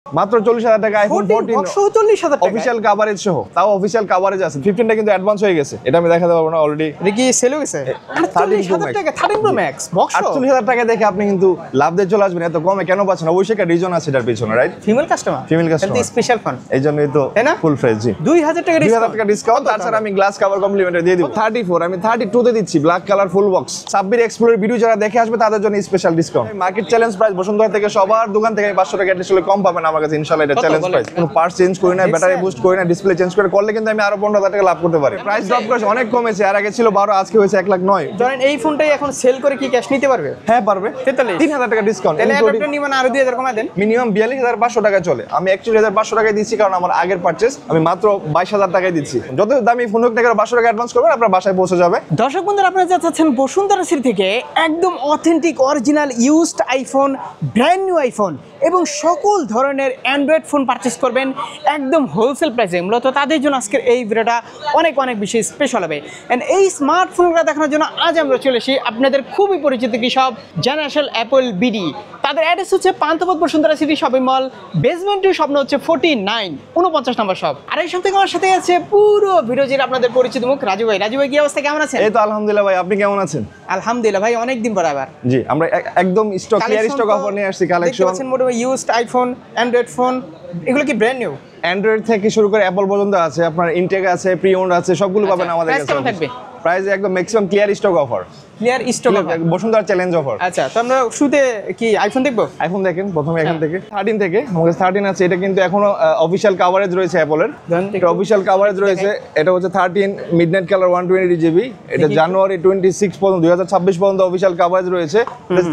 মাত্র 40,000 টাকা আইফোন 14 40,000 টাকা অফিশিয়াল কভারেজ সহ, তাও অফিশিয়াল কভারেজ আছে। 15টা কিন্তু অ্যাডভান্স হয়ে গেছে, এটা আমি দেখাতে পারবো না অলরেডি। এটা কি সেল হয়ে গেছে? 40,000 টাকা 13 প্রো ম্যাক্স বক্স 48,000 টাকা দেখে আপনি কিন্তু লাভ দিয়ে চলে আসবেন। এত কমে কেন পাচ্ছেন? অবশ্যই একটা রিজন আছে এটার পিছনে, রাইট? ফিমেল কাস্টমার এটা স্পেশাল ফান, এইজন্যই তো ফুল ফ্রেশ। জি 2000 টাকা 2000 টাকা ডিসকাউন্ট। তাছাড়া আমি গ্লাস কভার কমপ্লিমেন্টারি দিয়ে দিব 34, আমি 32 তে দিচ্ছি, black colour full box. Sabbir এক্সপ্লোরের ভিডিও যারা দেখে আসবে তাদের জন্য special discount. Market challenge price Bashundhara থেকে সবার দোকান থেকে 500 টাকা এডিশনাল কম পাবেন আমার কাছে ইনশাআল্লাহ। এটা চ্যালেঞ্জ প্রাইস, কোনো পার্টস চেঞ্জ করি না, ব্যাটারি বুস্ট করি না, ডিসপ্লে চেঞ্জ করে করলে কিন্তু আমি আরো 15,000 টাকা লাভ করতে পারি। প্রাইস ড্রপ করেছে, অনেক কমেছে, আর আগে ছিল 12, আজকে হয়েছে 1,09,000। ধরেন এই ফোনটাই এখন সেল করে কি ক্যাশ নিতে পারবে? হ্যাঁ পারবে। 43,000 টাকা ডিসকাউন্ট। তাহলে অ্যাডাপ্টার নিবেন আরো 2000 কমায় দেন। মিনিমাম 42,500 টাকা চলে, আমি 41,500 টাকায় দিচ্ছি কারণ আমার আগের পারচেজ। আমি মাত্র 22,000 টাকায় দিচ্ছি। যত দামি ফোন হোক না কেন 500 টাকা অ্যাডভান্স করবেন, আপনার বাসায় পৌঁছে যাবে। দর্শক বন্ধুরা, আপনারা যা চাচ্ছেন বসুন্ধরা সিটি থেকে একদম authentic original used iPhone, brand new iPhone এবং সকল ধরনের অ্যান্ড্রয়েড ফোন পারচেস করবেন একদম হোলসেল প্রাইসে। মূলত তাদের জন্য আজকের এই ভিডিওটা অনেক অনেক বেশি স্পেশাল হবে। অ্যান্ড এই স্মার্টফোনগুলো দেখানোর জন্য আজ আমরা চলে এসেছি আপনাদের খুবই পরিচিত কি সব জেনারেশন অ্যাপল বিডি। তাদের অ্যাড্রেস হচ্ছে Panthapath Bashundhara city shopping mall, basement 2, স্বপ্ন হচ্ছে 49 49 নম্বর শপ। আর এই সব থেকে আমার সাথে আছে পুরো ভিডিও জুড়ে আপনাদের পরিচিত মুখ রাজু ভাই। রাজু ভাই কি অবস্থা, কেমন আছেন? এই তো আলহামদুলিল্লাহ ভাই, আপনি কেমন আছেন? আলহামদুলিল্লাহ ভাই, অনেকদিন পর আবার। জি আমরা একদম স্টক ক্লিয়ার স্টক অফার নিয়ে আসছি। কালেকশন দেখতে পাচ্ছেন মোটামুটি ইউজড আইফোন, অ্যান্ড্রয়েড ফোন, এগুলো কি ব্র্যান্ড নিউ? অ্যান্ড্রয়েড থেকে শুরু করে অ্যাপল পর্যন্ত আছে, আপনার ইনটেক আছে, প্রি ওন্ড আছে, সবগুলো পাবেন আমাদের কাছে। প্রাইস কেমন থাকবে? প্রাইস একদম maximum clear stock offer, clear stock offer, Bashundhara challenge offer. আচ্ছা তো আমরা শুরুতে কি আইফোন দেখবো? আইফোন দেখেন প্রথমে এখান থেকে 13 থেকে, আমাদের 13 আছে। এটা কিন্তু এখনো অফিশিয়াল কভারেজ রয়েছে অ্যাপলের, এটা অফিশিয়াল কভারেজ রয়েছে। এটা হচ্ছে 13 মিডনাইট কালার 128 জিবি। এটা জানুয়ারি 26 পর্যন্ত 2026 পর্যন্ত অফিশিয়াল কভারেজ রয়েছে।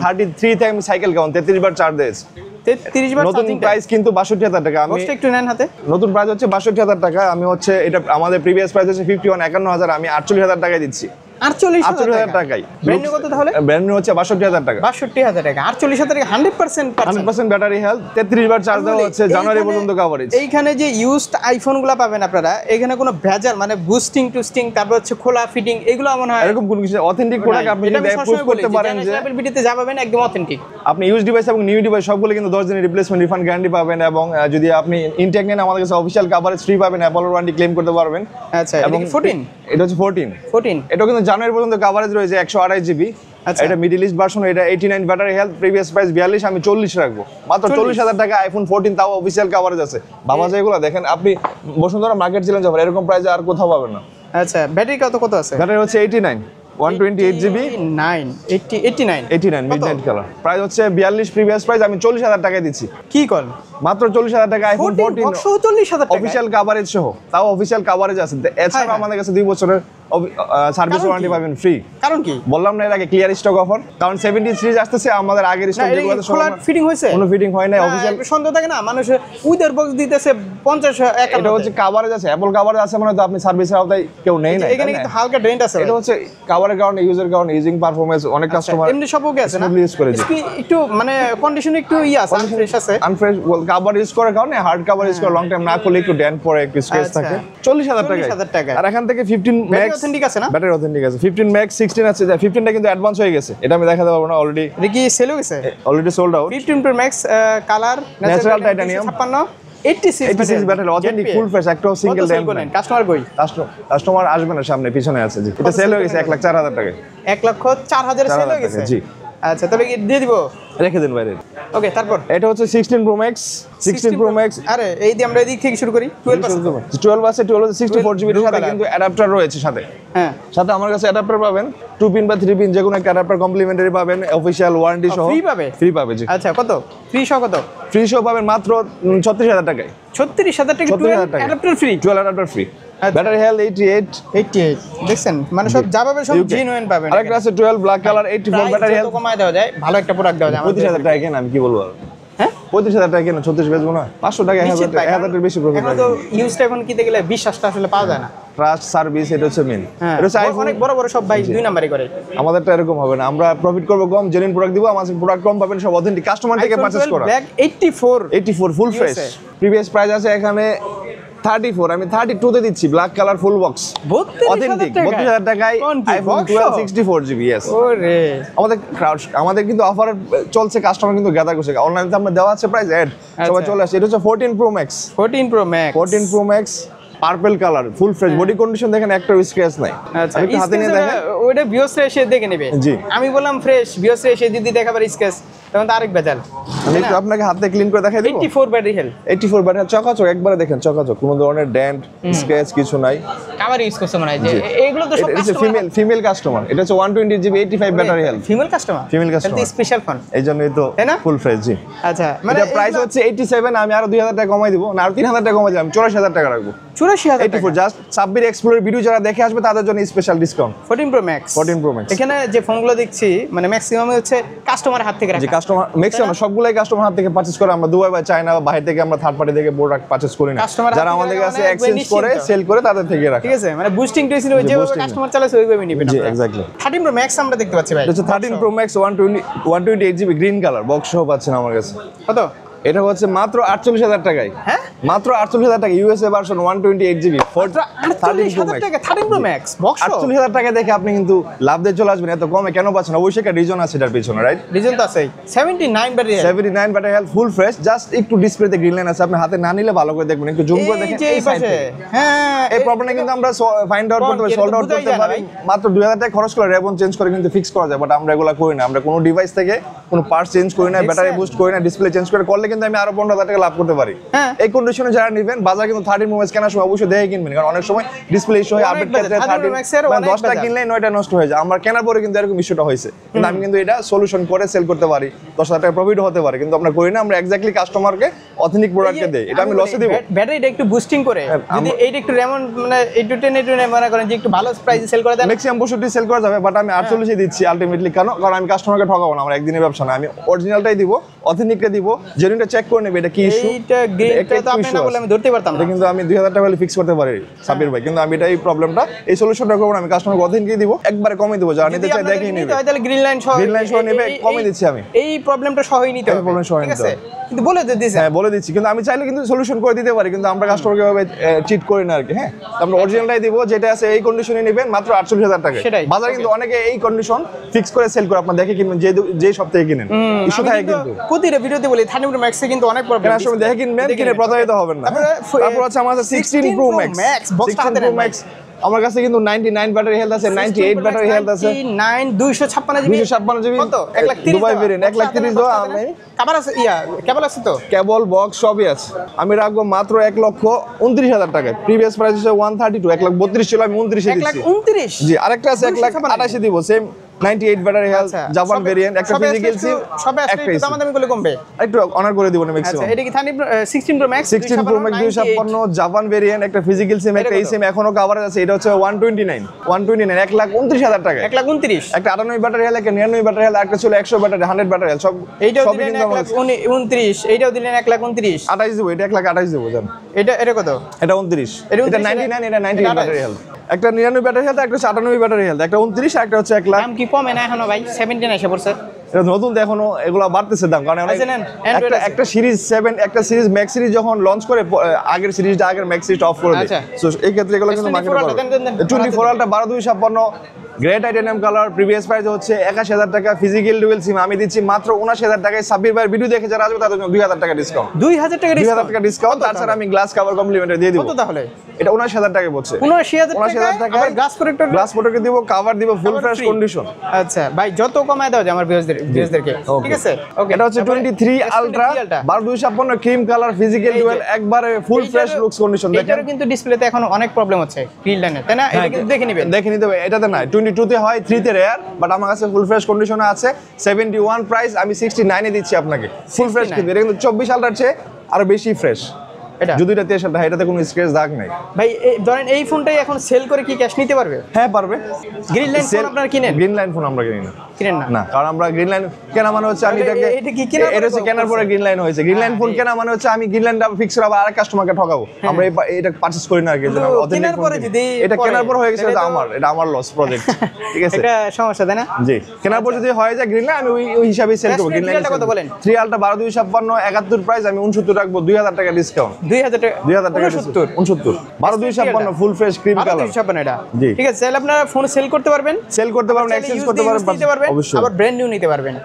33 তে আমি সাইকেল কাউন্ট 33 বার চার্জ দিয়েছি। 33 বার নতুন প্রাইস কিন্তু 62,000 টাকা। আমি একটু নেন হাতে। নতুন প্রাইস হচ্ছে 62,000 টাকা। আমি হচ্ছে এটা আমাদের প্রিভিয়াস প্রাইস হচ্ছে 51,000, আমি 48,000 টাকায় দিচ্ছি। 48,000 টাকায়। ব্র্যান্ড নিউ কত তাহলে? ব্র্যান্ড নিউ হচ্ছে 62,000 টাকা। 62,000 টাকা, 48,000 টাকা 100% ব্যাটারি হেলথ, 33 বার চার্জ দেওয়া হচ্ছে, জানুয়ারি পর্যন্ত কভারেজ। এইখানে যে ইউজড আইফোনগুলো পাবেন আপনারা, এখানে কোনো ভেজাল মানে বুস্টিং টুস্টিং, তারপর হচ্ছে খোলা ফিটিং, এগুলো মনে হয় এরকম কোনো কিছু অথেন্টিক প্রোডাক্ট আপনি যদি প্রুফ করতে পারেন যে অ্যাপল বিডিতে যা পাবেন একদম অথেন্টিক। আপনি ইউজ ডিভাইস এবং নিউ ডিভাইস সবগুলো কিন্তু 10 দিনের রিপ্লেসমেন্ট রিফান্ড গ্যারান্টি পাবেন, এবং যদি আপনি ইনটেক নেন আমাদের কাছে অফিশিয়াল কভারেজ ফ্রি পাবেন, অ্যাপল ওয়ারেন্টি ক্লেম করতে পারবেন। আচ্ছা এবং 14 এটা হচ্ছে 14 এটা কিন্তু জানুয়ারি পর্যন্ত কভারেজ রয়েছে 128 জিবি। এটা মিডল ইস্ট ভার্সন, এটা 89 ব্যাটারি হেলথ, প্রিভিয়াস প্রাইস 42, আমি 40 রাখবো। মাত্র 40,000 টাকা আইফোন 14, তাও অফিশিয়াল কভারেজ আছে। বাবা যেগুলো দেখেন আপনি বসুন্ধরা মার্কেট চ্যালেঞ্জ অফার, এরকম প্রাইসে আর কোথাও পাবেন না। আচ্ছা ব্যাটারি কত আছে? ব্যাটারি হচ্ছে 89 128 জিবি 89 মিডনাইট কালার। প্রাইস হচ্ছে 42, প্রিভিয়াস প্রাইস আমি 40,000 টাকায় দিচ্ছি। কি কল? মাত্র 40,000 টাকা আইফোন 14 40,000 টাকা অফিশিয়াল কভারেজ সহ, তাও অফিশিয়াল কভারেজ আছে। এছাড়া আমাদের কাছে 2 বছরের সার্ভিস ওয়ারেন্টি পাবেন ফ্রি। কারণ কি বললাম না এর আগে ক্লিয়ার স্টক অফার, কারণ 70 সিরিজ আসতেছে, আমাদের আগের স্টক যেগুলো আছে খোলা ফিটিং হয়েছে, কোনো ফিটিং হয় না। অফিশিয়াল সন্দেহ থাকে না, মানুষ উইদার বক্স দিতেছে 50 এটা হচ্ছে কভারেজ আছে, অ্যাপল কভারেজ আছে মানে তো আপনি সার্ভিসের আওতায় কেউ নেই না। এখানে কিন্তু হালকা ডেন্ট আছে, এটা হচ্ছে কভারের কারণে, ইউজার কারণে, ইউজিং পারফরম্যান্স অনেক কাস্টমার এমনি সব ওকে আছে না, ইউজ করে একটু মানে কন্ডিশন একটু আছে, আনফ্রেশ আছে, আনফ্রেশ কভার ইউজ করার কারণে, হার্ড কভার ইউজ করে লং টাইম না করলে একটু ডেন্ট পড়ে, একটু স্ক্র্যাচ থাকে। 40,000 টাকা। আর এখান থেকে 15 ম্যাক্স অথেন্টিক আছে না? ব্যাটারি অথেন্টিক আছে। 15 ম্যাক্স 16 আছে, 15টা কিন্তু অ্যাডভান্স হয়ে গেছে, এটা আমি দেখাতে পারবো না। অলরেডি এটা কি সেল হয়ে গেছে? Already sold out. 15 pro max colour natural titanium 86 battery authentic full fresh, একটা সিঙ্গেল ড্যাম্প নাই। কাস্টমার কই? কাস্টমার আসবে না, সামনে পিছনে আছে। জি এটা সেল হয়ে গেছে 1,04,000 টাকায়। 1,04,000 সেল হয়ে গেছে। জি আচ্ছা তবে কি দিয়ে দিব? রেখে দেন বাইরে। ওকে তারপর এটা হচ্ছে 16 প্রো ম্যাক্স। 16 প্রো ম্যাক্স, আরে এই দিয়ে আমরা এদিক থেকে শুরু করি। 12 আছে 64 জিবি এর সাথে কিন্তু অ্যাডাপ্টার রয়েছে সাথে। হ্যাঁ সাথে আমার কাছে অ্যাডাপ্টার পাবেন 2 পিন বা 3 পিন যে কোনো একটা অ্যাডাপ্টার কমপ্লিমেন্টারি পাবেন, অফিশিয়াল ওয়ারেন্টি সহ ফ্রি পাবে। জি আচ্ছা কত ফ্রি সহ? কত ফ্রি সহ পাবেন? মাত্র 36,000 টাকায়। 36,000 টাকা 12 adapter free, 12 adapter free. Battery health 88 দেখছেন, মানে সব যা পাবে সব জেনুইন পাবেন। আরেকটা আছে 12 ব্ল্যাক কালার 84 ব্যাটারি হেলথ, কমায় দেওয়া যায়, ভালো একটা প্রোডাক্ট দেওয়া যায়। 35,000 টাকা কেন, আমি কি বলবো আর? হ্যাঁ 35,000 টাকা কেন, 36 বেচবো না? 500 টাকা 1000 এর বেশি প্রফিট। এখন তো ইউজড এখন কিনতে গেলে বিশ্বাসটা আসলে পাওয়া যায় না। ট্রাস্ট সার্ভিস এটা হচ্ছে মেইন। এটা হচ্ছে আইফোন অনেক বড় বড় সব ভাই 2 নাম্বারই করে। আমাদেরটা এরকম হবে না, আমরা প্রফিট করব কম, জেনুইন প্রোডাক্ট দিব, আমাদের প্রোডাক্ট কম পাবেন, সব অথেন্টিক কাস্টমার থেকে পারচেজ করা। Black 84 full fresh. Previous price আছে এখানে 34 আমি 32 তে দিচ্ছি black colour full box 32,000 authentic টাকায়? 32000 টাকায় কোন কি, iPhone box 12 shop? 64GB yes ওরে আমাদের কিন্তু অফার চলছে, কাস্টমার কিন্তু গ্যাদার করছে, অনলাইনে আমরা দেওয়া আছে প্রাইস অ্যাড সবাই চলে আসে। এটা হচ্ছে 14 pro max 14 pro max 14 pro max purple colour full fresh body condition দেখেন, একটা স্ক্র্যাচ নাই। আচ্ছা আমি একটু হাতে নিয়ে দেখেন। ওইটা বিয়সরে এসে দেখে নেবে। জি। আমি বললাম ফ্রেশ, বিয়সরে এসে যদি দেখাবার স্কেচ তখন তো আরেক বেজাল। আমি একটু আপনাকে হাতে ক্লিন করে দেখাই দেব। 84 ব্যাটারি হেলথ 84 ব্যাটারি চকাচক, একবারে দেখেন চকাচক, কোনো ধরনের ডেন্ট স্ক্র্যাচ কিছু নাই। কাভার ইউজ করছে মনে হয় যে এগুলো তো সব এটা ফিমেল কাস্টমার, এটা হচ্ছে 120GB 85 battery health. Female customer Female customer। Special phone. এইজন্যই তো তাই না? Full fresh. জি আচ্ছা মানে প্রাইস হচ্ছে 87, আমি আরো 2000 টাকা কমাই দিব, না আরো 3000 টাকা কমাই দিলাম, 84000 টাকা রাখবো। 84000 টাকা 84 জাস্ট সাব্বির এক্সপ্লোরের ভিডিও যারা দেখে আসবে তাদের জন্য special discount. 14 pro max 14 pro max এখানে যে ফোনগুলো দেখছি মানে ম্যাক্সিমাম হচ্ছে কাস্টমারের হাত থেকে যে রাখা। কাস্টমার ম্যাক্সিমাম সবগুলাই কাস্টমার হাত থেকে পারচেজ করে, আমরা দুবাই বা চায়না বা বাইরে থেকে আমরা থার্ড পার্টি থেকে প্রোডাক্ট পারচেজ করি না। Customer হাত যারা থেকে আমাদের রাখা কাছে মানে এক্সচেঞ্জ একবার করে নিশ্চিন্ত। সেল করে তাদের থেকে রাখা। ঠিক আছে, মানে বুস্টিং টেস্টিং ওই যেভাবে boosting কাস্টমার চালাছে ওইভাবে নিবেন জি আপনারা। এক্স্যাক্টলি। 13 প্রো ম্যাক্স আমরা দেখতে পাচ্ছি ভাই। এটা হচ্ছে 13 pro max 128GB green colour box সহ পাচ্ছেন আমার কাছে। কত? এটা হচ্ছে মাত্র 48000 টাকায়। হ্যাঁ মাত্র 48000 টাকা ইউএসএ ভার্সন 128GB 48,000 টাকা 13 প্রো ম্যাক্স বক্স। 48000 টাকা দেখে আপনি কিন্তু লাভ দিয়ে চলে আসবেন। এত কমে কেন পাচ্ছেন? অবশ্যই একটা রিজন আছে এটার পিছনে, রাইট? রিজন তো আছে 79 battery health. 79 battery health full fresh, just একটু ডিসপ্লেতে গ্রিন লাইন আছে, আপনি হাতে না নিলে ভালো করে দেখবেন, একটু জুম করে দেখেন এই সাইড থেকে। হ্যাঁ এই প্রবলেমটা কিন্তু আমরা ফাইন্ড আউট করতে পারি, এটা তো সলভ আউট বোঝাই করতে যায় না পারি। ভাই। মাত্র 2000 টাকা খরচ করে রেবন চেঞ্জ করে কিন্তু ফিক্স করা যায়, বাট আমরা এগুলো করি না। আমরা কোনো ডিভাইস থেকে কোনো পার্টস চেঞ্জ করি না, ব্যাটারি বুস্ট করি না, ডিসপ্লে চেঞ্জ করে করলে কিন্তু আমি আরো 15000 টাকা লাভ করতে পারি। হ্যাঁ। এই কন্ডিশনে যারা নেবেন বাজার কিন্তু 13 মোবাইল কেনার সময় অবশ্যই দেখে কিনবেন, কারণ অনেক সময় ডিসপ্লে ইস্যু হয়, অনেক আপডেট বাজার, ক্ষেত্রে 13 Max এর 13 অনেক 10টা বাজার। কিনলে 9টা নষ্ট হয়ে যায়। আমরা কেনার পরে কিন্তু এরকম ইস্যুটা হয়েছে, কিন্তু আমি কিন্তু এটা সলিউশন করে সেল করতে পারি, 10000 টাকা প্রফিট হতে পারে, কিন্তু আমরা করি না। আমরা এক্স্যাক্টলি কাস্টমারকে অথেন্টিক প্রোডাক্টকে দেই, এটা আমি লসে দিব। ব্যাটারিটা একটু বুস্টিং করে যদি এইটা একটু যেমন মানে 8 মনে করেন যে একটু ভালো প্রাইসে সেল করে দেন, ম্যাক্সিমাম 62 সেল করা যাবে, বাট আমি 48 দিচ্ছি আলটিমেটলি। কেন? কারণ আমি কাস্টমারকে ঠকাবো না, আমার একদিনের ব্যবসা না, আমি অরিজিনালটাই দিব, অথেন্টিকটা দিব, জেনুইনটা চেক করে নেবে এটা কি ইস্যু। এইটা গ্রিনটা তো আপনি না বলে আমি ধরতে পারতাম না। এটা কিন্তু আমি 2000 টাকা ফিক্স করতে পারি সাবির ভাই, কিন্তু আমি এটা এই প্রবলেমটা এই সলিউশনটা করব না, আমি কাস্টমারকে অথেন্টিক দিব, একবারে কমে দিব, যারা নিতে চায় দেখেই নেবে। তাহলে গ্রিন লাইন সহ গ্রিন লাইন সহ নেবে, কমে দিচ্ছি আমি। এই প্রবলেমটা সহই নিতে হবে, প্রবলেম সহ ঠিক নিতে আছে? হবে। কিন্তু বলে দিতেছে হ্যাঁ বলে দিচ্ছি, কিন্তু আমি চাইলে কিন্তু সলিউশন করে দিতে পারি, কিন্তু আমরা কাস্টমারকে ভাবে চিট করি না আর কি। হ্যাঁ, আমরা অরিজিনালটাই দিব, যেটা আছে এই কন্ডিশনে নেবেন মাত্র 48000 টাকা। সেটাই। বাজার কিন্তু অনেকে এই কন্ডিশন ফিক্স করে সেল করে, আপনারা দেখে কিনবেন, যে সব থেকে কিনেন ইস্যু থাকে কিন্তু। প্রতিটা ভিডিওতে বলি 13 প্রো ম্যাক্সে কিন্তু অনেক প্রবলেম। কেনার সময় দেখে কিনবেন, কিনে প্রতারিত হবেন না। তারপর হচ্ছে আমার কাছে 16 প্রো ম্যাক্স বক্সটা হাতে 16 প্রো ম্যাক্স আমার কাছে কিন্তু 99 ব্যাটারি হেলথ আছে, 98 ব্যাটারি হেলথ আছে, 256 জিবি 256 জিবি কত 130 দুবাই ভেরিয়েন্ট 130 দাও। আমি কেবল আছে কেবল আছে তো কেবল বক্স সবই আছে, আমি রাখবো মাত্র 1,29,000 টাকায়। প্রিভিয়াস প্রাইস হচ্ছে 132, 1,32,000 ছিল, আমি 29 এ দিচ্ছি। 1,29,000 জি, আরেকটা আছে 1,28,000 দিব, same 98 battery health Japan variant, একটা ফিজিক্যাল সিম, সবে আসলে একটা একটু দামাদামি করলে কমবে। একটু অনার করে দিব না আচ্ছা ম্যাক্সিমাম। এটা কি 16 pro max 16 pro max 256 Japan variant, একটা ফিজিক্যাল সিম, একটা এই সিম এখনো কভারেজ আছে, এটা হচ্ছে 129 1,29,000 টাকা। 1,29,000 একটা 98 ব্যাটারি হেলথ, একটা 99 ব্যাটারি হেলথ, একটা ছিল 100 ব্যাটারি 100 ব্যাটারি হেলথ, সব এইটাও সবই দিলেন কিন্তু আমার 1,29,000, এইটাও দিলেন 1,29,000। 28 দেবো, এটা 1,28,000 দেবো জান। এটা কত? এটা 29, এটা এটা 29, 99, এটা 98 এটা ব্যাটারি হেলথ। একটা 99 ব্যাটারি হেলথ, একটা হচ্ছে 98 ব্যাটারি হেলথ, একটা 29, আর একটা হচ্ছে 1 লাখ। দাম কি কমে না এখনো ভাই? 17 এসে পড়ছে। এটা নতুন তো এখনো এগুলো বাড়তেছে দাম, কারণ আচ্ছা, নেন, Android আছে। একটা সিরিজ 7, একটা সিরিজ ম্যাক্স সিরিজ যখন লঞ্চ করে আগের সিরিজটা আগের ম্যাক্স সিরিজটা অফ করে দেয়। আচ্ছা। সো এই ক্ষেত্রে এগুলো কিন্তু S24 মার্কেটে আলটা দেন। 24 আলটা 12,256 great titanium colour, previous price হচ্ছে 81,000 টাকা। ফিজিক্যাল ডুয়েল সিম আমি দিচ্ছি মাত্র 79,000 টাকায়। সাব্বির ভাইয়ের ভিডিও দেখে যারা আসবে তাদের জন্য 2,000 টাকা ডিসকাউন্ট, 2,000 টাকা 2,000 টাকা ডিসকাউন্ট। তাছাড়া আমি গ্লাস কভার কমপ্লিমেন্টারি দিয়ে দিব। কত তাহলে? এটা 79,000 টাকায় পড়ছে। 79,000 টাকা আবার গ্লাস প্রোটেক্টর গ্লাস প্রোটেক্টর দিব, কভার দিব, ফুল Cover ফ্রেশ free। কন্ডিশন। আচ্ছা ভাই যত কমায় দাও যে আমার ভিউয়ার্সদেরকে, ঠিক আছে? ওকে, এটা হচ্ছে 23 ultra 12,256 cream colour physical dual, একবারে ফুল ফ্রেশ লুকস কন্ডিশন। দেখেন এটারও কিন্তু ডিসপ্লেতে এখন অনেক প্রবলেম হচ্ছে গ্রিন লাইনে, তাই না? এটা কিন্তু দেখে নেবেন, দেখে নিতে হবে। এটাতে না 22 তে হয়, 3 তে রেয়ার, বাট আমার কাছে ফুল ফ্রেশ কন্ডিশনে আছে। 71 প্রাইস, আমি 69 এ দিচ্ছি আপনাকে ফুল ফ্রেশ। কিন্তু এটা কিন্তু 24 আলট্রার চেয়ে আরো বেশি ফ্রেশ। এটা যদি এটা 23 আলট্রা, এটাতে কোনো স্ক্র্যাচ দাগ নাই ভাই। ধরেন এই ফোনটাই এখন সেল করে কি ক্যাশ নিতে পারবে? হ্যাঁ পারবে। গ্রিন লাইন ফোন আপনারা কিনেন? গ্রিন লাইন ফোন আমরা কিনি না। কিনেন না? না, কারণ আমরা গ্রিন লাইন কেনা মানে হচ্ছে আমি এটাকে এটা কি কেনার এটা হচ্ছে পরে কেনার পরে গ্রিন লাইন হয়েছে। গ্রিন লাইন ফোন হ্যাঁ, কেনা মানে হচ্ছে আমি গ্রিন লাইনটা ফিক্স করে আবার আরেক কাস্টমারকে ঠকাবো। আমরা এটা পারচেজ করি না আর কি। কিন্তু অথেন্টিক কেনার ফোন পরে কিনি। যদি এটা পরে, কেনার পর হয়ে গেছে, তাহলে এটা তো- আমার, এটা আমার লস প্রজেক্ট। ঠিক আছে, এটা সমস্যা তাই না? জি, কেনার পর যদি হয়ে যায় গ্রিন লাইন আমি ওই হিসাবেই সেল করব। গ্রিন লাইন কত বলেন? 3 আলটা 12256 71 প্রাইস আমি 69 রাখবো, 2000 টাকা ডিসকাউন্ট। 2000 টাকা 2000 টাকা 69 69 12256 ফুল ফ্রেশ ক্রিম কালার। 1256 এটা। জি। ঠিক আছে, তাহলে আপনারা ফোন সেল করতে পারবেন, সেল করতে পারবেন, চাইলে এক্সচেঞ্জ use করতে দিয়ে use দিতে পারবেন, অবশ্যই। আবার ব্র্যান্ড নিউ নিতে পারবেন।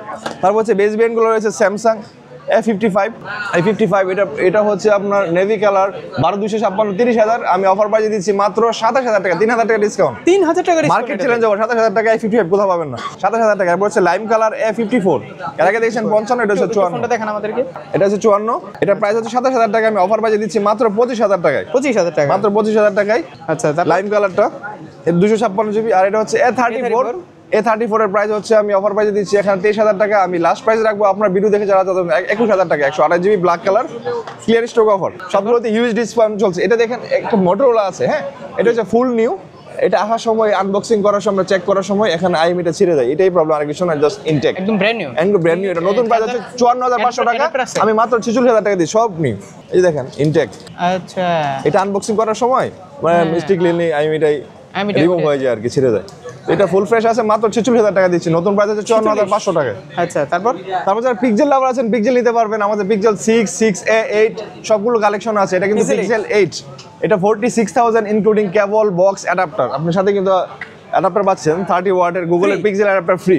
তারপর হচ্ছে বেস ব্র্যান্ড গুলো রয়েছে স্যামসাং A55 এটা হচ্ছে আপনার নেভি কালার 12256 30,000 আমি অফার প্রাইসে দিচ্ছি মাত্র 27000 টাকা, 3000 টাকা ডিসকাউন্ট। 3000 টাকা মার্কেট চ্যালেঞ্জ ওভার 27000 টাকা A55 কোথাও পাবেন না। 27000 টাকা। এরপর হচ্ছে লাইম কালার A54 এর আগে দেখছেন 55, এটা হচ্ছে 54, ফোনটা দেখেন আমাদেরকে। এটা হচ্ছে 54, এটা প্রাইস হচ্ছে 27000 টাকা আমি অফার প্রাইসে দিচ্ছি মাত্র 25000 টাকায়, 25000 টাকা। মাত্র 25000 টাকায়। আচ্ছা, তারপর লাইম কালারটা 256 জিবি। আর এটা হচ্ছে A34 এর প্রাইস হচ্ছে আমি অফার প্রাইসে দিচ্ছি এখানে 23000 টাকা। আমি লাস্ট প্রাইস রাখবো আপনার ভিডিও দেখে যারা 21000 টাকা, 128 GB black colour clear stock offer. সবগুলোতে হিউজ ডিসকাউন্ট চলছে। এটা দেখেন একটা মোটরোলা আছে, হ্যাঁ, এটা হচ্ছে ফুল নিউ। এটা আসার সময় আনবক্সিং করার সময় চেক করার সময় এখানে আইএমইটা ছিঁড়ে যায়, এটাই প্রবলেম, আর কিছু না, জাস্ট ইনটেক একদম ব্র্যান্ড নিউ। একদম ব্র্যান্ড নিউ। এটা নতুন প্রাইস হচ্ছে 54500 টাকা, আমি মাত্র 46000 টাকা দিই সব নিউ। এই দেখেন ইনটেক। আচ্ছা, এটা আনবক্সিং করার সময় মানে মিস্টেকলি আইএমইটাই আইএমইটা রিমুভ হয়ে যায় আর কি, ছিঁড়ে যায়। এটা ফুল ফ্রেশ আছে, মাত্র 46000 টাকা দিচ্ছি, নতুন প্রাইস হচ্ছে 54500 টাকা। আচ্ছা, তারপর যারা পিক্সেল লাভার আছেন পিক্সেল নিতে পারবেন, আমাদের পিক্সেল 6, 6a, 8 সবগুলো কালেকশন আছে। এটা কিন্তু Pixel পিক্সেল 8, এটা 46000 ইনক্লুডিং কেবল, বক্স, অ্যাডাপ্টার। আপনার সাথে কিন্তু অ্যাডাপ্টার পাচ্ছেন 30 ওয়াটের গুগলের Free? Pixel adapter free.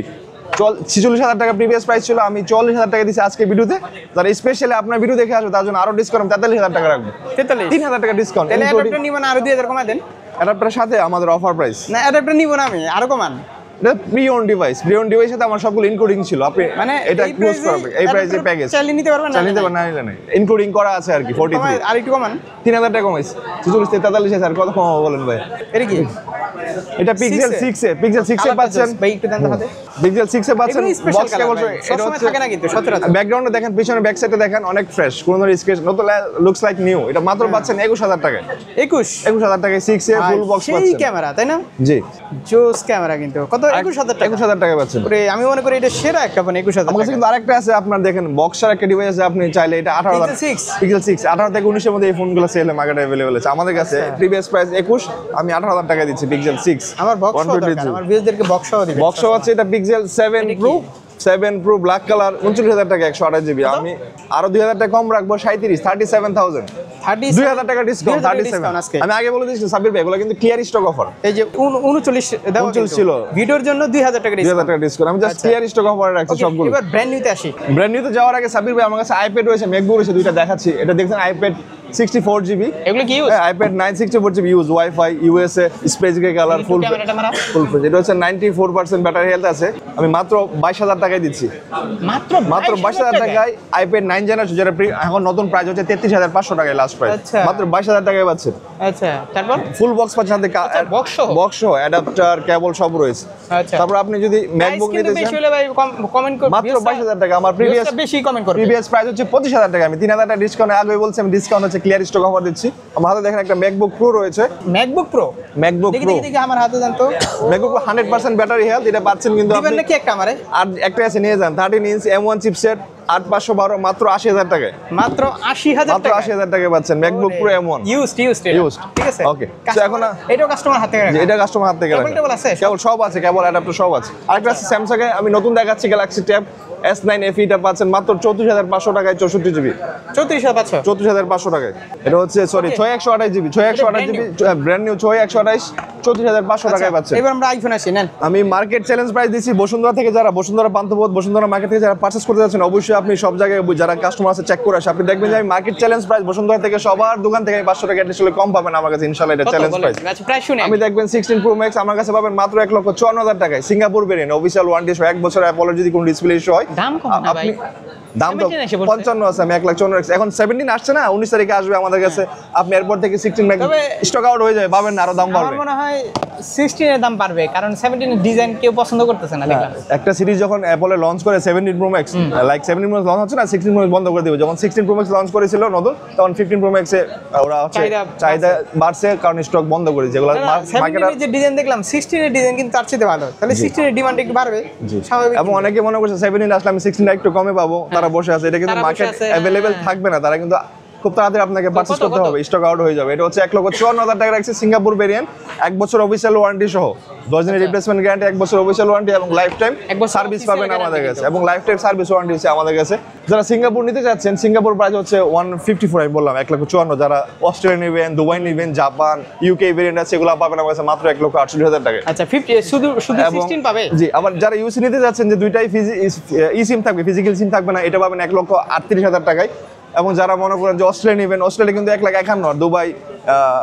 46000 টাকা প্রিভিয়াস প্রাইস ছিল, আমি 44000 টাকা দিচ্ছি আজকে ভিডিওতে। যারা স্পেশালি আপনার ভিডিও দেখে আসবে তার জন্য আরো ডিসকাউন্ট 43000 টাকা রাখবো, 43। 3000 টাকা ডিসকাউন্ট। তাহলে অ্যাডাপ্টার নিব না, আরো 2000 কমায় দেন। অ্যাডাপ্টারের সাথে আমাদের অফার প্রাইস। না, অ্যাডাপ্টার নিব না আমি, আরো কমান। এটা প্রি ওন ডিভাইস, সাথে আমার সবগুলো ইনক্লুডিং ছিল। আপনি মানে এটা এই ক্লোজ price-এ করবে, এই প্রাইসে adapter প্যাকেজ চাইলে নিতে পারবেন না? চাইলে নিতে পারবেন, না নিলে নাই, ইনক্লুডিং করা আছে আর কি। 43 আর একটু কমান। 3000 টাকা কমাইছে, 44 43 আর কত কমাবো বলেন ভাই? এটা কি? এটা পিক্সেল 6 এ পাচ্ছেন, ভাই একটু দেন তো হাতে। পিক্সেল 6 এ পাচ্ছেন এগুলো special বক্স কেবল। color ভাই, এটা সবসময় হচ্ছে থাকে না কিন্তু সচরাচর। ব্যাকগ্রাউন্ডে দেখেন, পিছনে ব্যাক সাইডে দেখেন অনেক ফ্রেশ, কোনো ধরনের স্ক্র্যাচ, নতুন লুকস লাইক নিউ। এটা মাত্র পাচ্ছেন 21000 টাকায়, 21 টাকায় 6 এ ফুল বক্স সেই পাচ্ছেন। ক্যামেরা তাই না? জি, জোস ক্যামেরা কিন্তু কত? 21000 টাকা। 21000 টাকায় পাচ্ছেন। ওরে, আমি মনে করি এটা সেরা একটা ফোন। 21000 আমার কাছে টাকা। কিন্তু আরেকটা আছে, আপনার দেখেন বক্সার একটা ডিভাইস আছে, আপনি চাইলে এটা 18000 Pixel 6? পিক্সেল 6 18 থেকে 19 এর মধ্যে এই ফোনগুলো সেলে মার্কেটে अवेलेबल আছে আমাদের কাছে। প্রিভিয়াস প্রাইস 21, আমি 18000 টাকা দিচ্ছি পিক্সেল 6। আমার বক্স 122 দরকার, আমার ভিউয়ারদেরকে বক্স সহ দিবেন। বক্স হচ্ছে এটা পিক্সেল 7 এটা কি? প্রো, 7 প্রো ব্ল্যাক কালার 39000 টাকা, 128 জিবি। আমি আরো 2000 টাকা কম রাখবো, 37000, 2000 টাকা ডিসকাউন্ট, 37। আজকে আমি আগে বলে দিয়েছি সাবির ভাই, এগুলো কিন্তু ক্লিয়ার স্টক অফার। এই যে 39 দেওয়া 39 ছিল। ভিডিওর জন্য 2000 টাকা 2000 ডিসকাউন্ট। টাকা ডিসকাউন্ট, আমি জাস্ট আচ্ছা। ক্লিয়ার স্টক অফারে রাখছি সবগুলো। এবার ব্র্যান্ড নিউতে আসি। ব্র্যান্ড নিউতে যাওয়ার আগে সাবির ভাই, আমার কাছে আইপ্যাড রয়েছে, ম্যাকবুক রয়েছে, দুইটা দেখাচ্ছি। এটা দেখছেন আইপ্যাড 64 জিবি, এগুলো কি use? IPad 9 64 GB use, wifi, USA, space grey colour, full ক্যামেরাটা মারা ফুল ফ্রেশ। এটা হচ্ছে 94% ব্যাটারি হেলথ আছে, আমি মাত্র 22000 টাকায় দিচ্ছি। মাত্র 22000 টাকায় আইপ্যাড 9 জেনারেশন, যেটা এখন নতুন প্রাইস হচ্ছে 33500 টাকায় লাস্ট প্রাইস, আচ্ছা। মাত্র 22000 টাকায় পাচ্ছেন। আচ্ছা, তারপর ফুল বক্স পাচ্ছেন, সাথে box সহ? বক্স সহ অ্যাডাপ্টার, কেবল সব রয়েছে। আচ্ছা। তারপর আপনি যদি ম্যাকবুক কিন্তু নিতে বেশি চান, হলে ভাই কমেন্ট করুন। মাত্র 22000 টাকা। আমার প্রিভিয়াস বেশি কমেন্ট করবেন। প্রিভিয়াস প্রাইস হচ্ছে 25000 টাকা, আমি 3000 টাকা ডিসকাউন্ট আগেই বলছি, আমি ডিসকাউন্ট হচ্ছে ক্লিয়ার স্টক অফার দিচ্ছি। আমার হাতে দেখেন একটা ম্যাকবুক প্রো রয়েছে, ম্যাকবুক প্রো। ম্যাকবুক দেখি প্রো, দেখি দেখি আমার হাতে দেন তো। ম্যাকবুক প্রো 100% ব্যাটারি হেলথ, এটা পাচ্ছেন কিন্তু দিবেন আপনি। নাকি একটা আমারে? আর একটা আছে নিয়ে যান, 13 ইঞ্চ M1 চিপসেট 8512, মাত্র 80000 টাকায়, মাত্র 80000 মাত্র টাকা। 80000 টাকায় পাচ্ছেন MacBook pro M1 used Used। ঠিক আছে, Okay, so Customer- এখন এটাও কাস্টমার হাতে রাখা। এটা কাস্টমার হাত থেকে Cable রাখা। টেবল আছে? কেবল সব আছে, কেবল অ্যাডাপ্টার সব আছে। আরেকটা আছে স্যামসাং এ, আমি নতুন দেখাচ্ছি গ্যালাক্সি ট্যাব S9 FE, টা পাচ্ছেন মাত্র 34500 টাকায়, 64 জিবি, 34500। 34500 টাকায়। এটা হচ্ছে sorry 6128 GB, 6128 GB brand new, 6128 34500 টাকায় পাচ্ছেন। এবার আমরা আইফোন আসি, নেন। আমি মার্কেট চ্যালেঞ্জ প্রাইস দিচ্ছি বসুন্ধরা থেকে, যারা বসুন্ধরা পান্থপথ, বসুন্ধরা মার্কেট থেকে যারা পারচেজ করতে যাচ্ছেন, অবশ্যই আপনি সব জায়গায় যারা কাস্টমার আছে চেক করে আসে, আপনি দেখবেন যে আমি মার্কেট চ্যালেঞ্জ প্রাইস বসুন্ধরা থেকে সবার দোকান থেকে 500 টাকা অ্যাডিশনাল কম পাবেন আমার কাছে, ইনশাআল্লাহ এটা কত চ্যালেঞ্জ বলেন? প্রাইস। আচ্ছা, প্রাইস শুনে আমি দেখবেন 16 প্রো ম্যাক্স আমার কাছে পাবেন মাত্র 1,54,000 টাকায়, সিঙ্গাপুর ভেরিয়েন্ট, অফিসিয়াল ওয়ারেন্টি সহ 1 বছর অ্যাপলের যদি কোনো ডিসপ্লে ইস্যু হয় দাম কম না ভাই। দাম তো 17 এসে পড়ছে। 55 আছে, আমি 1,54,000 এখন 17 আসছে না, 19 তারিখে আসবে আমাদের কাছে। আপনি এরপর থেকে 16 তবে- স্টক আউট হয়ে যাবে, পাবেন না, আরো দাম আমার বাড়বে। মনে হয় 16 এর দাম বাড়বে, কারণ 17 এর ডিজাইন কেউ পছন্দ করতেছে না দেখলাম। একটা সিরিজ যখন অ্যাপলে লঞ্চ করে 17 Pro Max, like 17 Pro Max launch হচ্ছে না, 16 Pro Max বন্ধ করে দিবে। যখন 16 Pro Max লঞ্চ করেছিল নতুন, তখন 15 Pro Max এ ওরা হচ্ছে চাহিদা বাড়ছে, কারণ স্টক বন্ধ করে যেগুলো মার্কেট। 17 এর যে ডিজাইন দেখলাম, 16 এর ডিজাইন কিন্তু তার চেয়ে ভালো, তাহলে 16 এর ডিমান্ড একটু বাড়বে স্বাভাবিক। এবং অনেকে মনে করছে 17 আসলে আমি 16 একটু কমে পাবো, তারা বসে আছে। এটা কিন্তু তারা বসে মার্কেট আছে, অ্যাভেলেবেল থাকবে না, তারা কিন্তু খুব তাড়াতাড়ি আপনাকে পারচেজ করতে হবে, স্টক আউট হয়ে যাবে। এটা হচ্ছে 1,54,000 টাকা রাখছে সিঙ্গাপুর ভেরিয়েন্ট, 1 বছর অফিসিয়াল ওয়ারেন্টি সহ, 10 দিনের রিপ্লেসমেন্ট গ্যারান্টি, 1 বছর অফিসিয়াল ওয়ারেন্টি এবং লাইফ টাইম সার্ভিস পাবেন আমাদের কাছে, এবং লাইফ টাইম সার্ভিস ওয়ারেন্টি আছে আমাদের কাছে। যারা সিঙ্গাপুর নিতে যাচ্ছেন, সিঙ্গাপুর প্রাইস হচ্ছে 154, আমি বললাম 1,54,000। যারা অস্ট্রেলিয়া নেবেন, দুবাই নেবেন, জাপান, ইউকে ভেরিয়েন্ট আছে, এগুলো পাবেন আমার কাছে মাত্র 1,48,000 টাকা। আচ্ছা 50 শুধু 16 পাবে। জি, আবার যারা ইউসি নিতে যাচ্ছেন, যে দুইটাই ই সিম থাকবে, ফিজিক্যাল সিম থাকবে না, এটা পাবেন 1,38,000 টাকায়। এবং যারা মনে করেন যে অস্ট্রেলিয়া নেবেন, অস্ট্রেলিয়া কিন্তু 1,51,000, আর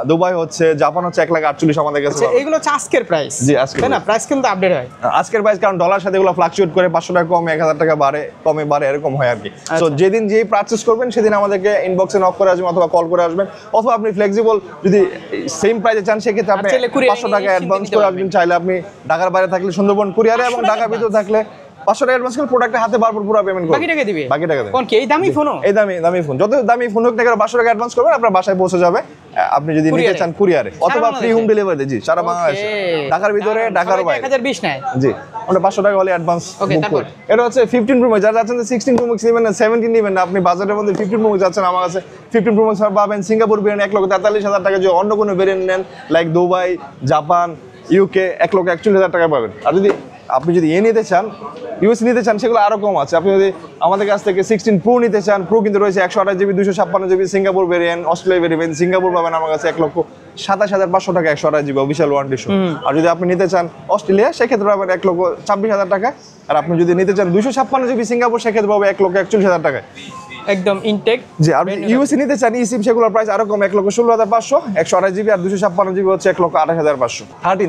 দুবাই হচ্ছে, জাপান হচ্ছে 1,48,000 আমাদের কাছে। এগুলো হচ্ছে আজকের প্রাইস, জি, আজকের তাই না? প্রাইস কিন্তু আপডেট হয় আজকের প্রাইস, কারণ ডলার সাথে এগুলো ফ্লাকচুয়েট করে, 500 টাকা কমে, 1,000 টাকা বাড়ে, কমে বাড়ে, এরকম হয় আর কি। তো যেদিন যেই পারচেস করবেন, সেদিন আমাদেরকে ইনবক্সে নক করে আসবেন, অথবা কল করে আসবেন, অথবা আপনি ফ্লেক্সিবল যদি সেম প্রাইসে চান, সেক্ষেত্রে আপনি চাইলে courier 500 টাকা নিয়ে অ্যাডভান্স নিতে করে পারবেন। আসবেন। চাইলে আপনি ঢাকার বাইরে থাকলে সুন্দরবন কুরিয়ারে, এবং 500 ঢাকার ভিতরে থাকলে 500 টাকা অ্যাডভান্স করে প্রোডাক্টের হাতে বারবার পুরো পেমেন্ট করবেন, বাকি টাকা দিবে। বাকি টাকা দেবেন। কোন কি এই দামি ফোনও? এই দামি ফোন, যত দামি ফোন হোক না কেন, 500 টাকা অ্যাডভান্স করবেন, আপনার বাসায় পৌঁছে যাবে। আপনি যদি নিতে কুরিয়ারে? চান কুরিয়ারে, অথবা ফ্রি হোম ডেলিভারি। জি, সারা বাংলাদেশে, ঢাকার ভিতরে, ঢাকার বাইরে। 1020 নেয়। জি, আমরা 500 টাকা হলে অ্যাডভান্স Okay, বুক তারপর? করি। এটা হচ্ছে 15 Pro Max, যারা যাচ্ছেন 16 Pro Max নেবেন না, 17 নেবেন না, আপনি বাজারের মধ্যে 15 Pro Max যাচ্ছেন, আমার কাছে 15 Pro Max পাবেন। সিঙ্গাপুর ভেরিয়েন্ট 1,43,000 টাকা, যদি অন্য কোনো ভেরিয়েন্ট নেন, লাইক দুবাই, জাপান, ইউকে, 1,41,000 টাকা পাবেন। আর যদি আপনি যদি নিতে চান, ইউএস নিতে চান, সেগুলো আরো কম আছে। আপনি যদি আমাদের কাছ থেকে 16 Pro নিতে চান, Pro কিন্তু রয়েছে 128 GB, 256 GB, Singapore variant, Australia variant. Singapore পাবেন আমার কাছে 1,27,500 টাকা, 128 জিবি অফিসিয়াল ওয়ারেন্টি সহ। আর যদি আপনি নিতে চান অস্ট্রেলিয়া, সেক্ষেত্রে পাবেন 1,26,000 টাকা। আর আপনি যদি নিতে চান 256 জিবি সিঙ্গাপুর, সেক্ষেত্রে পাবেন 1,41,000 টাকা। একদম ইনটেক। জি, আর ইউএসএ নিতে চান ই সিম, সেগুলোর প্রাইস আরো কম, 1,16,500, 128 জিবি আর 256 জিবি হচ্ছে 1,28,500।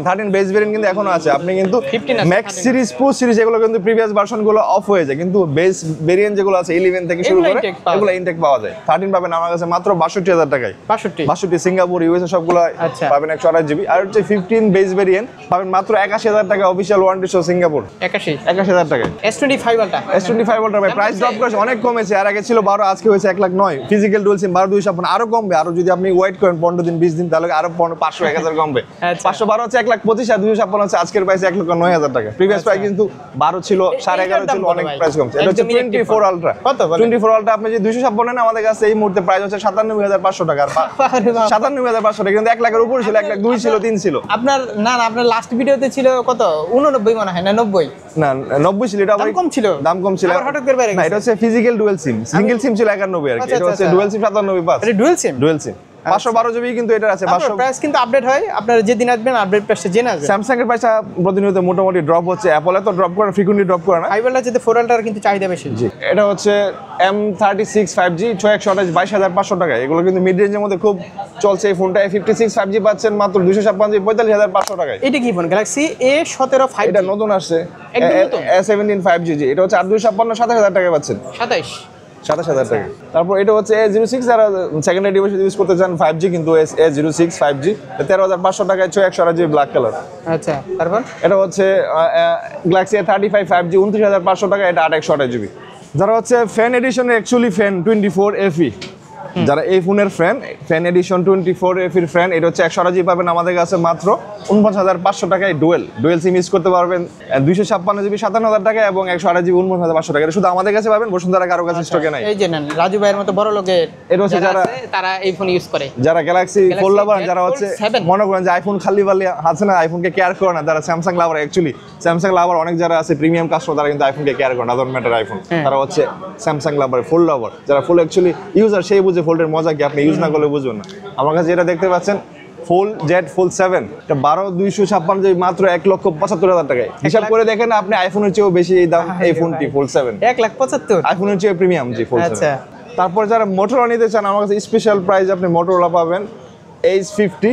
13 বেস ভেরিয়েন্ট কিন্তু এখনো আছে। আপনি কিন্তু 15 আছে, ম্যাক্স 13 সিরিজ, প্রো সিরিজ, এগুলো কিন্তু প্রিভিয়াস ভার্সন গুলো অফ হয়ে যায়, কিন্তু বেস ভেরিয়েন্ট যেগুলো আছে 11 থেকে শুরু এগুলো করে, intake পাওয়া এগুলো ইনটেক পাওয়া যায়। 13 পাবেন আমার কাছে মাত্র 62,000 টাকায়। 62 সিঙ্গাপুর, ইউএসএ সবগুলো আচ্ছা। পাবেন 128 জিবি। আর হচ্ছে 15 বেস ভেরিয়েন্ট পাবেন মাত্র 81,000 টাকা অফিসিয়াল ওয়ারেন্টি সহ, সিঙ্গাপুর 81 টাকায়। S25 আলটা, S25 আলট্রা প্রাইস ড্রপ করেছে, অনেক কমেছে। আর আগে ছিল 12, আজকে হয়েছে 1,09,000। ফিজিক্যাল ডুয়াল সিম 12,256, আরো কমবে। আরো যদি আপনি ওয়েট করেন 15 দিন 20 দিন, তাহলে আরো 500 1000 কমবে। আচ্ছা। 512 হচ্ছে 1,25,000, আর 256 হচ্ছে আজকের প্রাইস 1,09,000 টাকা। প্রিভিয়াস প্রাইস কিন্তু 12 ছিল, 11.5 ছিল, অনেক প্রাইস কমছে। এটা হচ্ছে 24 আলট্রা। কত বলেন? 24 আলট্রা আপনি যদি 256 নেন, আমাদের কাছে এই মুহূর্তে প্রাইস হচ্ছে 97,500 টাকা। আর 97,500 টাকা, কিন্তু 1 লাখের উপরে ছিল, 1,02,000 ছিল, 3 ছিল। আপনার না আপনার লাস্ট ভিডিওতে ছিল কত 89 মনে হয়, না 90? না 90 ছিল, এটা দাম কম ছিল? দাম কম ছিল। আবার হঠাৎ করে বেড়ে না, গেছে? এটা হচ্ছে ফিজিক্যাল ডুয়াল সিম, সিঙ্গেল সিম ছিল 91 আর কি। আচ্ছা, এটা হচ্ছে আচ্ছা। Dual SIM 97,500। এটা dual SIM? Dual SIM 512 GB কিন্তু এটা আছে। 500 প্রাইস কিন্তু আপডেট হয়, আপনারা যেদিন আসবেন আপডেট প্রাইসটা জেনে আসবেন। স্যামসাং এর প্রাইসটা প্রতিনিয়ত মোটামুটি ড্রপ হচ্ছে, অ্যাপল তো ড্রপ করে, ফ্রিকুয়েন্টলি ড্রপ করে না। 5 আলটা যেতে 4 আলটার কিন্তু চাহিদা বেশি। জি, এটা হচ্ছে M36 5G 6,128,500 টাকা। এগুলো কিন্তু মিড রেঞ্জের মধ্যে খুব চলছে। এই ফোনটা 56 5G পাচ্ছেন মাত্র 256 45,500 টাকায়। এটা কি ফোন? Galaxy A17 5G? এটা নতুন আসছে, একদম নতুন? A17 5G। জি, এটা হচ্ছে 8,256 27,000 টাকা পাচ্ছেন, 27,000 টাকা। তারপর এটা হচ্ছে A06, যারা সেকেন্ডারি ডিভাইস ইউজ করতে চান 5G, কিন্তু A06 5G 13,500 টাকায় 6,128 জিবি ব্ল্যাক কালার। আচ্ছা, তারপর এটা হচ্ছে গ্যালাক্সি A35 5G 29,500 টাকা, এটা 8,128 জিবি। যারা হচ্ছে ফ্যান এডিশনের অ্যাকচুয়ালি ফ্যান 24 FE, যারা এই ফোনের ফ্যান এডিশন 24 FE ফ্যান, এটা হচ্ছে 128 জিবি পাবেন আমাদের কাছে মাত্র 49,500 টাকায়। ডুয়েল সিম ইউজ করতে পারবেন 256 জিবি 57,000 টাকা, এবং 128 জিবি 49,500 টাকা। এটা শুধু আমাদের কাছে পাবেন, বসুন্ধরা কারো কাছে স্টকে নাই। এই যে নেন, রাজু ভাইয়ের মতো বড় লোকের এটা হচ্ছে যারা তারা এই ফোন ইউজ করে, যারা গ্যালাক্সি ফোন লাভার, যারা হচ্ছে Fold 7 মনে করেন যে আইফোন খালি বালি আছে না, আইফোনকে কেয়ার করে না, যারা স্যামসাং লাভার। অ্যাকচুয়ালি স্যামসাং লাভার অনেক যারা আছে প্রিমিয়াম কাস্টমার, তারা কিন্তু আইফোনকে কেয়ার করে না, ডজন্ট ম্যাটার আইফোন। তারা হচ্ছে স্যামসাং লাভার, ফুল লাভার। যারা ফুল অ্যাকচুয়ালি ইউজার, সেই বুঝে ফোল্ডের মজা কি, আপনি ইউজ না করলে বুঝবেন না। আমার কাছে যেটা দেখতে পাচ্ছেন ফুল জেড ফুল 7, এটা 12,256 জিবি মাত্র 1,75,000 টাকায়। হিসাব করে দেখেন আপনি, আইফোনের চেয়েও বেশি এই দাম এই ফোনটি ফুল 7, 1,75,000। আইফোনের চেয়ে প্রিমিয়াম। জি, ফুল 7। আচ্ছা, তারপর যারা মোটরোলা নিতে চান, আমার কাছে স্পেশাল প্রাইস আপনি মোটরোলা পাবেন H50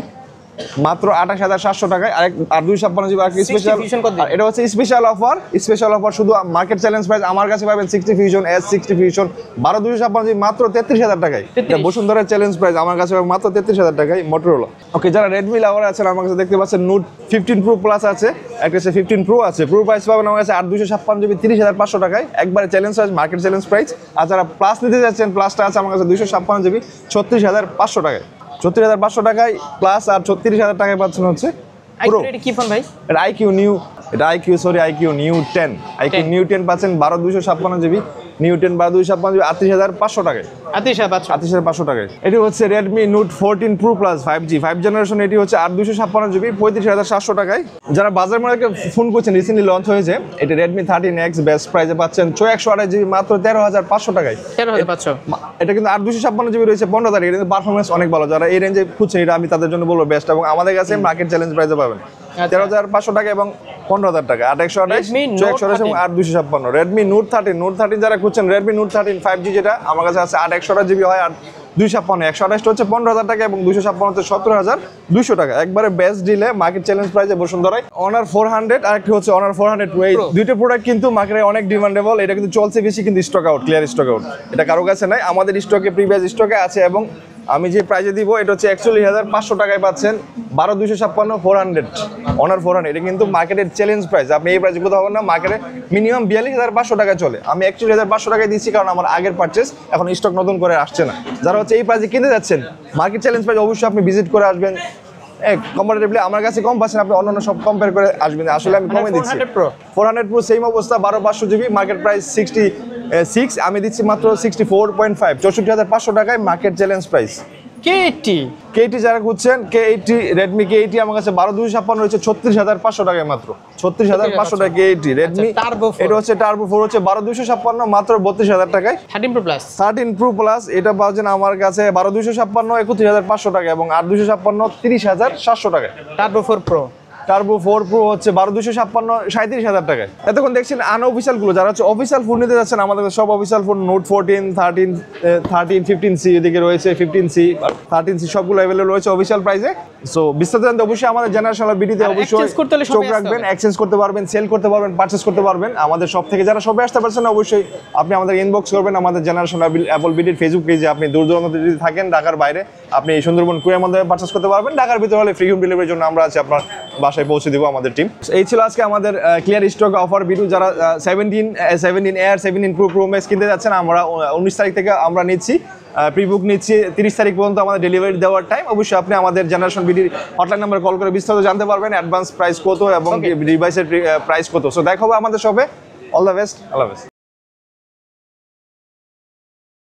মাত্র 28,700 টাকায়। আর 256 জিবি আরেকটা 60 স্পেশাল, Fusion কত দিন? আর এটা হচ্ছে স্পেশাল অফার শুধু মার্কেট চ্যালেঞ্জ প্রাইস আমার কাছে পাবেন 60 ফিউশন S60 ফিউশন 12 জিবি মাত্র 33,000 টাকায়। এটা বসুন্ধরা চ্যালেঞ্জ প্রাইস আমার কাছে পাবেন মাত্র 33,000 টাকায়। মোটরোলা, ওকে, যারা রেডমি লাভার আছেন আমার কাছে দেখতে পাচ্ছেন নোট 15 প্রো প্লাস আছে, একটা হচ্ছে 15 প্রো আছে। প্রো প্রাইস পাবেন আমার কাছে 256 জিবি 30,500 টাকায়, একবারে challenge price, market challenge price. আর যারা প্লাস নিতে যাচ্ছেন, প্লাসটা আছে আমার কাছে 256 জিবি 36,500 টাকায়। 36,500 টাকায় প্লাস, আর 36,000 টাকায় পাচ্ছেন হচ্ছে প্রো। এটা কি ফোন ভাই? এটা আইকিউ নিউ 10, আইকিউ নিউ 10 পাচ্ছেন 256 জিবি, নিউ 10 256 জিবি 38,500 টাকায়। 38,500 টাকায়। এটি হচ্ছে Redmi note 14 pro plus 5G 5 generation, এটি হচ্ছে 256 জিবি 35,700 টাকায়। যারা বাজার মধ্যে একটা ফোন করছেন, রিসেন্টলি লঞ্চ হয়েছে, এটি রেডমি 13X বেস্ট প্রাইসে পাচ্ছেন 128 জিবি মাত্র 13,500 টাকায়। 13,500। এটা কিন্তু 256 জিবি রয়েছে 15,000, এটা কিন্তু পারফরমেন্স অনেক ভালো। যারা এই রেঞ্জে খুঁজছেন, এটা আমি তাদের জন্য বলবো বেস্ট, এবং আমাদের কাছে মার্কেট চ্যালেঞ্জ প্রাইসে পাবেন 13,500 টাকা এবং 15,000 টাকা। 828, 128 এবং 256। রেডমি নোট 13 যারা খুঁজছেন, রেডমি নোট 13 5G যেটা আমার কাছে আছে 128 জিবি হয়, আর 256, 128 হচ্ছে 15,000 টাকা এবং 256 হচ্ছে 17,200 টাকা। একবারে বেস্ট ডিলে মার্কেট চ্যালেঞ্জ প্রাইসে বসুন্ধরায়। অনার 400 আর একটি হচ্ছে অনার 400 Pro। এই দুইটা প্রোডাক্ট কিন্তু মার্কেটে অনেক ডিমান্ডেবল, এটা কিন্তু চলছে বেশি, কিন্তু stock out, clear stock out. এটা কারো কাছে নাই, আমাদের স্টকে, প্রিভিয়াস স্টকে আছে। এবং আমি যে প্রাইসে দিব এটা হচ্ছে 41,500 টাকায় পাচ্ছেন 12,256 400 অনার 400। এটা কিন্তু মার্কেটের চ্যালেঞ্জ প্রাইস, আপনি এই প্রাইসে কোথাও পাবেন না। মার্কেটে মিনিমাম 42,500 টাকায় চলে, আমি 41,500 টাকায় দিচ্ছি, কারণ আমার আগের পারচেস, এখন স্টক নতুন করে আসছে না। যারা হচ্ছে এই প্রাইসে কিনতে যাচ্ছেন, মার্কেট চ্যালেঞ্জ প্রাইস, অবশ্যই আপনি ভিজিট করে আসবেন। কম্পারেটিভলি আমার কাছে কম পাচ্ছেন, আপনি অন্যান্য সব কম্পেয়ার করে আসবেন। আসলে আমি কমে দিচ্ছি। 400 প্রো সেম অবস্থা 12,500 জিবি, মার্কেট প্রাইস 66, আমি দিচ্ছি মাত্র 64.5, 64,500 টাকায় মার্কেট চ্যালেঞ্জ প্রাইস। K80 যারা খুঁজছেন, K80 রেডমি K80 আমার কাছে 12,256 রয়েছে 36,500 টাকায় মাত্র। 36,500 টাকা K80 রেডমি। এটা হচ্ছে টার্বো 4 হচ্ছে 12,256 মাত্র 32,000 টাকায়। 13 প্রো প্লাস এটা পাচ্ছেন আমার কাছে 12,256 31,500 টাকা এবং 8,256 30,700 টাকায়। টার্বো 4 প্রো হচ্ছে 12,256 37,000 টাকায়। এতক্ষণ দেখছেন আনঅফিসিয়াল গুলো, যারা হচ্ছে অফিসিয়াল ফোন নিতে যাচ্ছেন, আমাদের সব অফিসিয়াল ফোন নোট 14, 13, 15C এদিকে রয়েছে, 15C, 13C সবগুলো অ্যাভেলেবল রয়েছে অফিসিয়াল প্রাইসে। সো বিস্তারিত জানতে অবশ্যই আমাদের জেনারেশনাল ভিডিওতে অবশ্যই চোখ রাখবেন, এক্সচেঞ্জ করতে পারবেন, সেল করতে পারবেন, পারচেজ করতে পারবেন আমাদের সব থেকে। যারা সবে আসতে পারছেন না, অবশ্যই আপনি আমাদের ইনবক্স করবেন আমাদের জেনারেশনাল অ্যাপল বিডির ফেসবুক পেজে। আপনি দূর দূরান্তে যদি থাকেন, ঢাকার বাইরে, আপনি এই সুন্দরবন কুরিয়ার মাধ্যমে পারচেজ করতে পারবেন। ঢাকার ভিতরে হলে ফ্রি হোম ডেলিভারির জন্য আমরা আছি, আপনার বাসায় পৌঁছে দেবো আমাদের টিম। এই ছিল আজকে আমাদের ক্লিয়ার স্টক অফার ভিডিও। যারা 17 Air 17 Pro Max কিনতে যাচ্ছেন, আমরা 19 তারিখ থেকে আমরা নিচ্ছি, প্রিবুক নিচ্ছি 30 তারিখ পর্যন্ত আমাদের ডেলিভারি দেওয়ার টাইম। অবশ্যই আপনি আমাদের জেনারেশন বিডির হটলাইন নাম্বার কল করে বিস্তারিত জানতে পারবেন, অ্যাডভান্স প্রাইস কত এবং ডিভাইসের প্রাইস কত। সো দেখা হবে আমাদের শপে। অল দ্য বেস্ট, আল্লাহ হাফেজ।